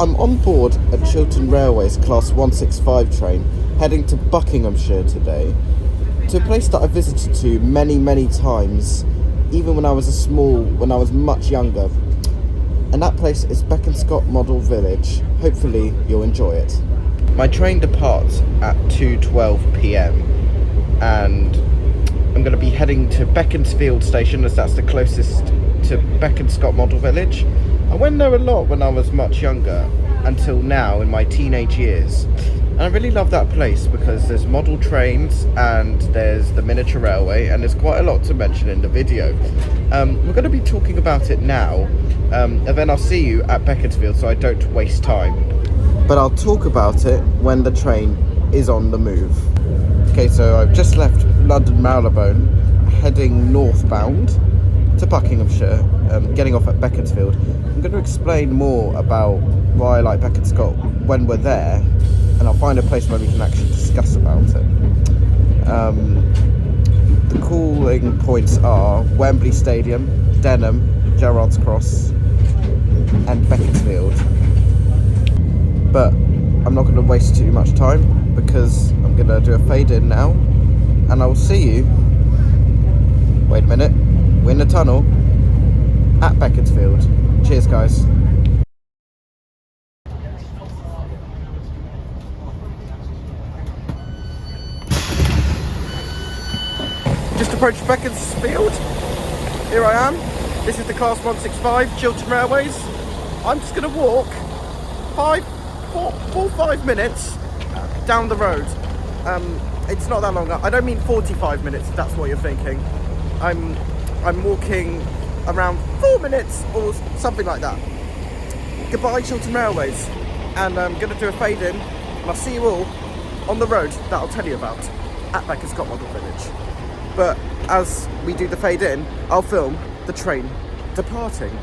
I'm on board a Chiltern Railways Class 165 train heading to Buckinghamshire today, to a place that I visited to many times, even when I was much younger. And that place is Bekonscot Model Village. Hopefully you'll enjoy it. My train departs at 2:12 p.m. and I'm going to be heading to Beaconsfield station, as that's the closest to Bekonscot Model Village. I went there a lot when I was much younger, until now in my teenage years. And I really love that place because there's model trains and there's the miniature railway, and there's quite a lot to mention in the video. We're going to be talking about it now, and then I'll see you at Beaconsfield so I don't waste time. But I'll talk about it when the train is on the move. Okay, so I've just left London Marylebone, heading northbound to Buckinghamshire, getting off at Beaconsfield. I'm going to explain more about why I like Bekonscot when we're there, and I'll find a place where we can actually discuss about it. The calling points are Wembley Stadium, Denham, Gerrard's Cross and Beaconsfield. But I'm not going to waste too much time because I'm going to do a fade in now, and I will see you, wait a minute, we're in the tunnel at Beaconsfield. Cheers guys. Just approached Beaconsfield. Here I am. This is the Class 165 Chiltern Railways. I'm just going to walk 5 minutes down the road. It's not that long. I don't mean 45 minutes, if that's what you're thinking. I'm walking around 4 minutes or something like that. Goodbye Chiltern Railways, and I'm going to do a fade in, and I'll see you all on the road that I'll tell you about at Bekonscot Model Village. But as we do the fade in, I'll film the train departing.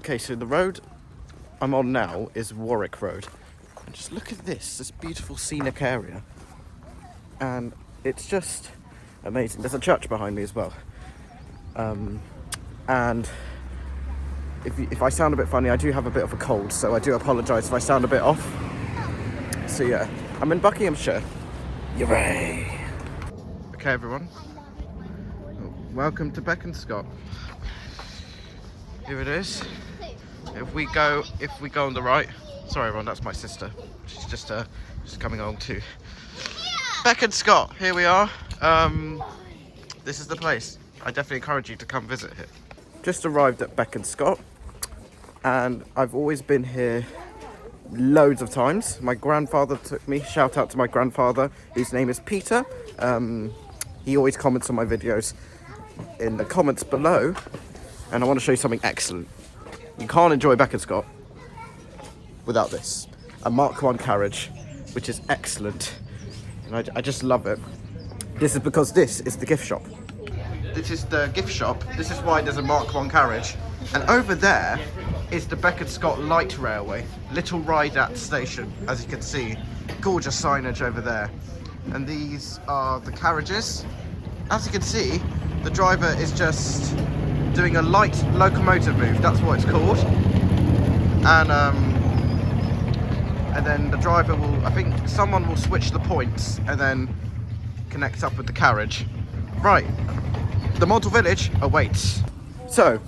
Okay, so the road I'm on now is Warwick Road. And just look at this beautiful scenic area. And it's just amazing. There's a church behind me as well. And if I sound a bit funny, I do have a bit of a cold, so I do apologise if I sound a bit off. So yeah, I'm in Buckinghamshire. Hooray! Okay everyone, welcome to Bekonscot. Here it is. If we go on the right, sorry everyone, that's my sister. She's just coming along too. Bekonscot, here we are. This is the place. I definitely encourage you to come visit here. Just arrived at Bekonscot, and I've always been here loads of times. My grandfather took me. Shout out to my grandfather, whose name is Peter. He always comments on my videos in the comments below, and I want to show you something excellent. You can't enjoy Bekonscot without this. A Mark I carriage, which is excellent. And I just love it. This is because this is the gift shop. This is the gift shop. This is why there's a Mark I carriage. And over there is the Bekonscot Light Railway. Little ride at station, as you can see. Gorgeous signage over there. And these are the carriages. As you can see, the driver is just doing a light locomotive move, that's what it's called. And then the driver will, I think someone will switch the points and then connect up with the carriage. Right, the model village awaits. So,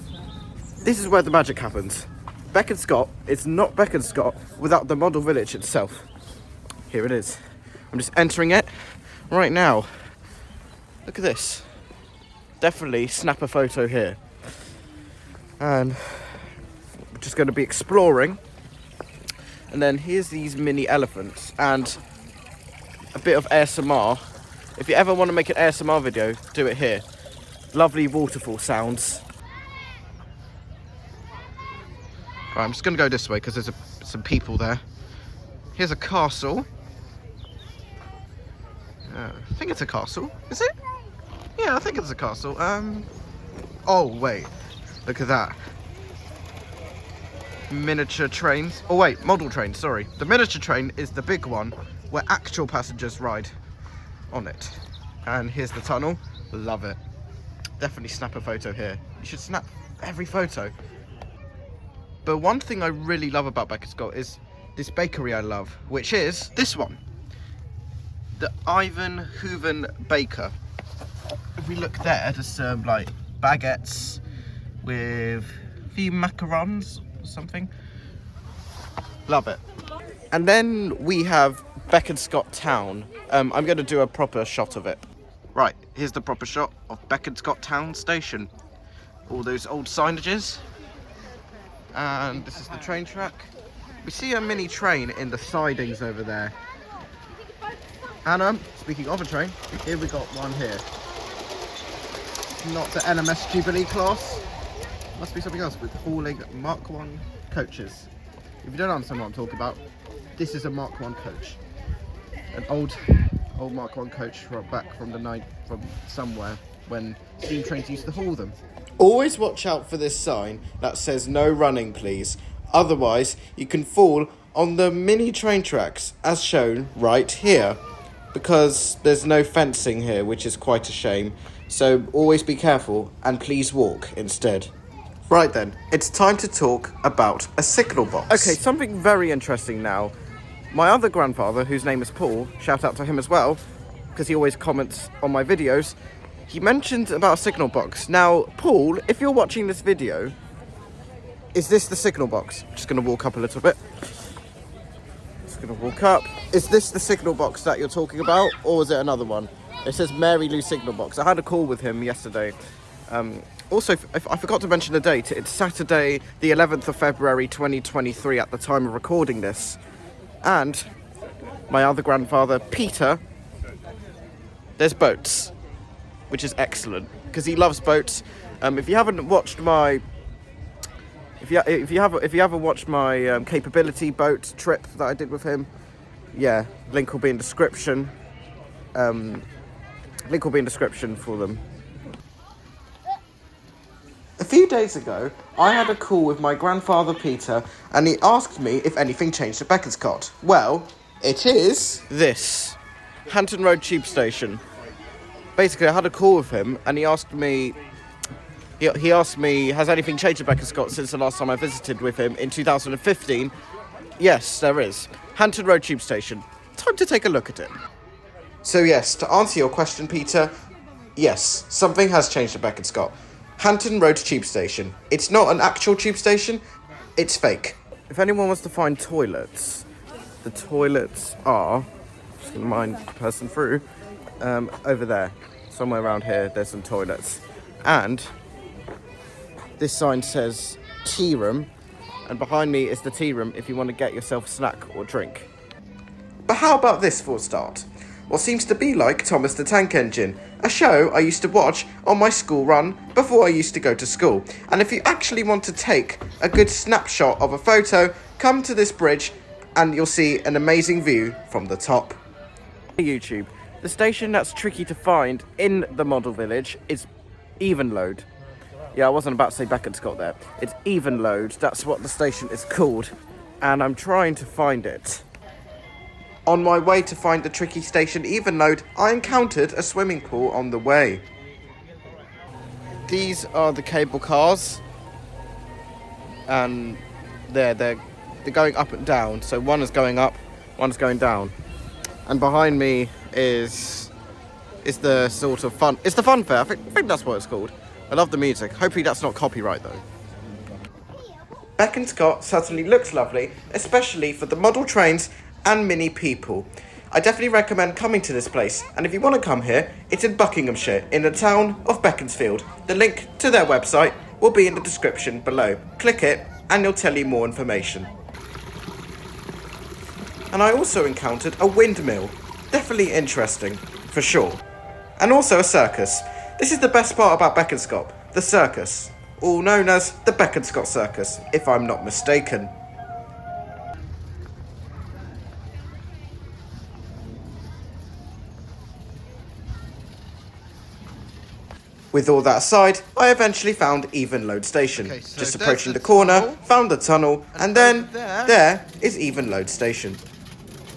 this is where the magic happens. Bekonscot is not Bekonscot without the model village itself. Here it is. I'm just entering it right now. Look at this. Definitely snap a photo here. And we're just going to be exploring. And then here's these mini elephants and a bit of ASMR. If you ever want to make an ASMR video, do it here. Lovely waterfall sounds. Right, I'm just going to go this way because there's some people there. Here's a castle. I think it's a castle. Is it? Yeah, I think it's a castle. Oh, wait. Look at that. Miniature trains. Oh, wait. Model train, sorry. The miniature train is the big one where actual passengers ride on it. And here's the tunnel. Love it. Definitely snap a photo here. You should snap every photo. But one thing I really love about Bekonscot is this bakery I love, which is this one. The Ivan Hooven Baker. If we look there, there's some like baguettes with a few macarons or something. Love it. And then we have Bekonscot Town. I'm going to do a proper shot of it. Right, here's the proper shot of Bekonscot Town Station. All those old signages. And this is the train track. We see a mini train in the sidings over there. And speaking of a train, here we got one here. Not the NMS Jubilee class. Must be something else with hauling Mark 1 coaches. If you don't understand what I'm talking about, this is a Mark 1 coach. An old Mark 1 coach back from the night from somewhere when steam trains used to haul them. Always watch out for this sign that says no running please. Otherwise you can fall on the mini train tracks as shown right here. Because there's no fencing here, which is quite a shame. So always be careful and please walk instead. Right then, it's time to talk about a signal box. Okay, something very interesting now. My other grandfather, whose name is Paul, shout out to him as well, because he always comments on my videos, he mentioned about a signal box. Now, Paul, if you're watching this video, is this the signal box? Just going to walk up a little bit. Just going to walk up. Is this the signal box that you're talking about, or is it another one? It says Mary Lou signal box. I had a call with him yesterday. Also, I forgot to mention the date. It's Saturday, the 11th of February, 2023 at the time of recording this. And my other grandfather, Peter, there's boats, which is excellent because he loves boats. If you haven't watched my, if you haven't watched my capability boat trip that I did with him, yeah, link will be in description. Link will be in description for them. A few days ago, I had a call with my grandfather Peter, and he asked me if anything changed at Bekonscot. Well, it is this Hanton Road Tube Station. Basically, I had a call with him, and he asked me, has anything changed at Bekonscot since the last time I visited with him in 2015? Yes, there is. Hanton Road Tube Station. Time to take a look at it. So yes, to answer your question, Peter, yes, something has changed at Bekonscot. Hanton Road Tube Station. It's not an actual tube station, it's fake. If anyone wants to find toilets, the toilets are, just going to mind the person through, over there. Somewhere around here, there's some toilets. And this sign says tea room, and behind me is the tea room if you want to get yourself a snack or drink. But how about this for a start? What seems to be like Thomas the Tank Engine, a show I used to watch on my school run before I used to go to school. And if you actually want to take a good snapshot of a photo, come to this bridge and you'll see an amazing view from the top. YouTube, the station that's tricky to find in the model village is Evenlode. Yeah, I wasn't about to say Bekonscot there. It's Evenlode, that's what the station is called. And I'm trying to find it. On my way to find the tricky station Evenlode, I encountered a swimming pool on the way. These are the cable cars, and they're going up and down. So one is going up, one is going down, and behind me is the sort of fun. It's the fun fair. I think that's what it's called. I love the music. Hopefully that's not copyright though. Bekonscot certainly looks lovely, especially for the model trains and mini people. I definitely recommend coming to this place, and if you want to come here, it's in Buckinghamshire, in the town of Beaconsfield. The link to their website will be in the description below. Click it and it'll tell you more information. And I also encountered a windmill. Definitely interesting, for sure. And also a circus. This is the best part about Bekonscot, the circus. All known as the Bekonscot Circus, if I'm not mistaken. With all that aside, I eventually found Even Load Station. Okay, so Just there's approaching the the corner, tunnel. found the tunnel, and then there is Even Load Station.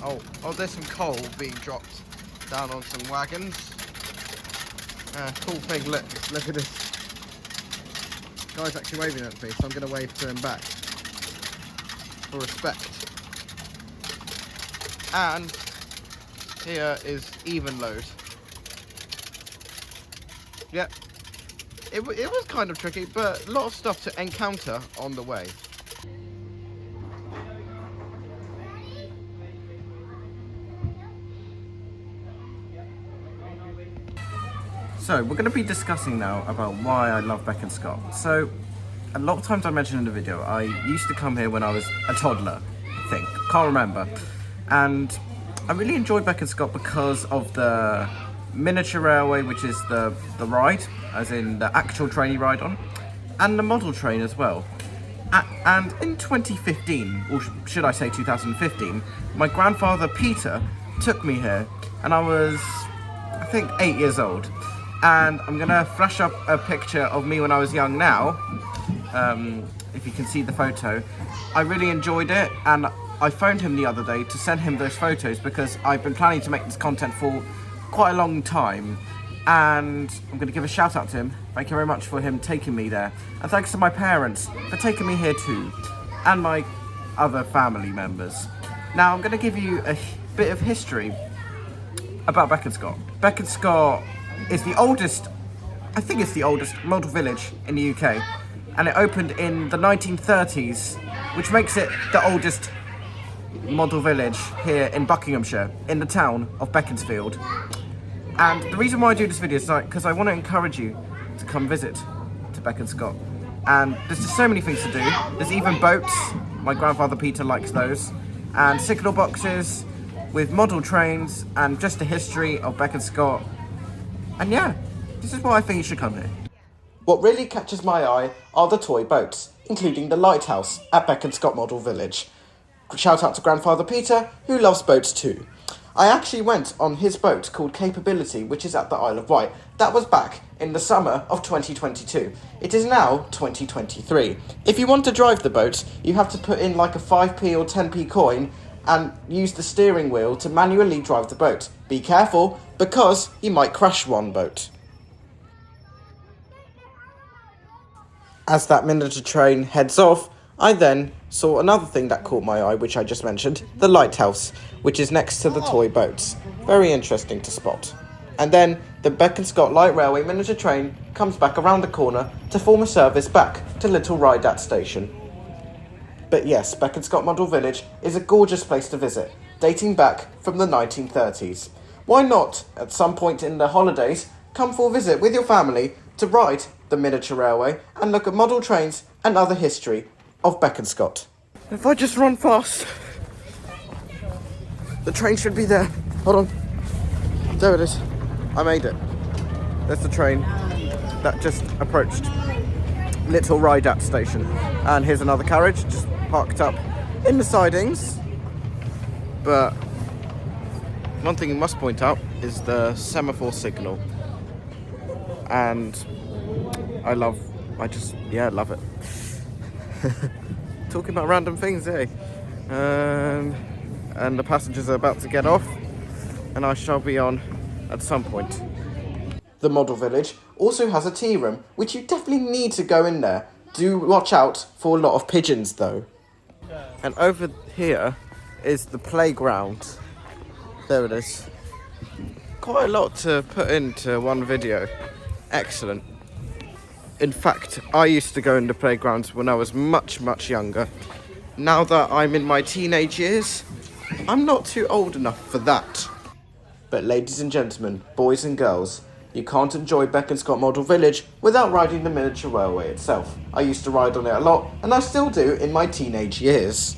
Oh, there's some coal being dropped down on some wagons. Cool thing, look at this. Guy's actually waving at me, so I'm going to wave to him back. For respect. And here is Even Load. Yep. It was kind of tricky, but a lot of stuff to encounter on the way. So, we're going to be discussing now about why I love Bekonscot. So, a lot of times I mentioned in the video, I used to come here when I was a toddler, I think. Can't remember. And I really enjoyed Bekonscot because of the miniature railway, which is the ride, as in the actual train you ride on, and the model train as well. And in 2015, or should I say 2015, my grandfather Peter took me here, and I was, I think, 8 years old. And I'm gonna flash up a picture of me when I was young now, if you can see the photo. I really enjoyed it, and I phoned him the other day to send him those photos because I've been planning to make this content for quite a long time, and I'm going to give a shout out to him. Thank you very much for him taking me there, and thanks to my parents for taking me here too, and my other family members. Now I'm going to give you a bit of history about Bekonscot. Bekonscot is the oldest, I think it's the oldest model village in the UK, and it opened in the 1930s, which makes it the oldest model village here in Buckinghamshire, in the town of Beaconsfield. And the reason why I do this video is because I want to encourage you to come visit to Bekonscot. And there's just so many things to do. There's even boats, my grandfather Peter likes those, and signal boxes with model trains, and just the history of Bekonscot. And yeah, this is why I think you should come here. What really catches my eye are the toy boats, including the lighthouse at Bekonscot Model Village. Shout out to Grandfather Peter, who loves boats too. I actually went on his boat called Capability, which is at the Isle of Wight. That was back in the summer of 2022. It is now 2023. If you want to drive the boat, you have to put in like a 5p or 10p coin and use the steering wheel to manually drive the boat. Be careful, because you might crash one boat. As that miniature train heads off, I then saw another thing that caught my eye, which I just mentioned, the lighthouse, which is next to the toy boats. Very interesting to spot. And then the Bekonscot Light Railway miniature train comes back around the corner to form a service back to Little Rydat Station. But yes, Bekonscot Model Village is a gorgeous place to visit, dating back from the 1930s. Why not, at some point in the holidays, come for a visit with your family to ride the miniature railway and look at model trains and other history of Bekonscot. If I just run fast, the train should be there. Hold on. There it is. I made it. There's the train that just approached Little Rydat Station. And here's another carriage just parked up in the sidings. But one thing you must point out is the semaphore signal. And I love it. Talking about random things, eh? And the passengers are about to get off, and I shall be on at some point. The model village also has a tea room, which you definitely need to go in there. Do watch out for a lot of pigeons though. And over here is the playground. There it is. Quite a lot to put into one video. Excellent. In fact, I used to go into playgrounds when I was much, much younger. Now that I'm in my teenage years, I'm not too old enough for that. But ladies and gentlemen, boys and girls, you can't enjoy Bekonscot Model Village without riding the miniature railway itself. I used to ride on it a lot, and I still do in my teenage years.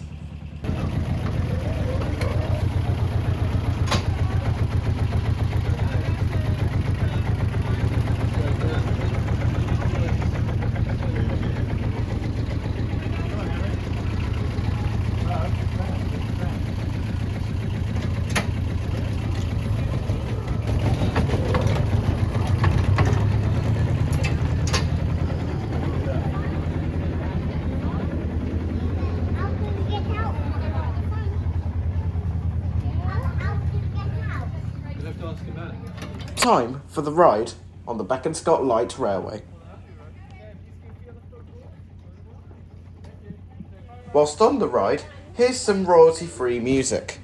time for the ride on the Bekonscot Light Railway. Whilst on the ride, here's some royalty-free music.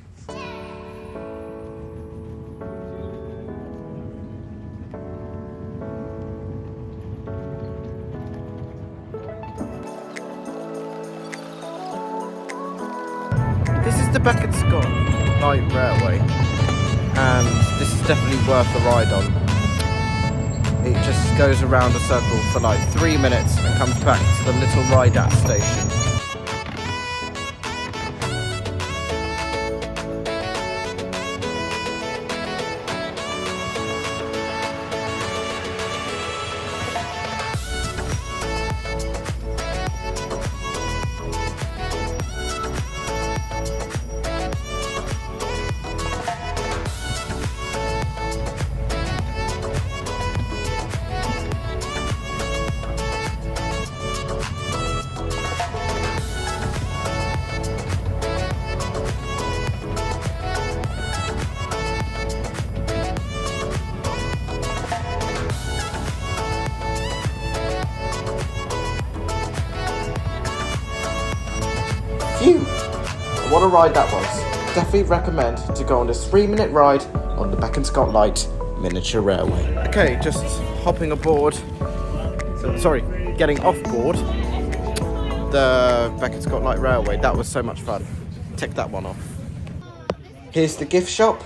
This is the Bekonscot Light Railway, and this is definitely worth the ride on. It just goes around a circle for like 3 minutes and comes back to the little ride-at station. Phew! What a ride that was. Definitely recommend to go on this 3-minute ride on the Bekonscot Light Miniature Railway. Okay, just hopping aboard, getting off board the Bekonscot Light Railway. That was so much fun. Tick that one off. Here's the gift shop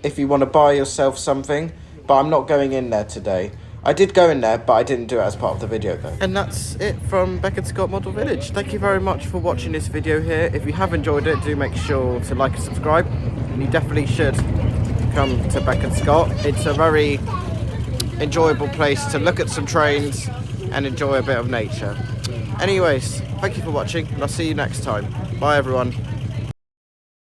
if you want to buy yourself something, but I'm not going in there today. I did go in there, but I didn't do it as part of the video though. And that's it from Bekonscot Model Village. Thank you very much for watching this video here. If you have enjoyed it, do make sure to like and subscribe. And you definitely should come to Bekonscot. It's a very enjoyable place to look at some trains and enjoy a bit of nature. Anyways, thank you for watching, and I'll see you next time. Bye everyone.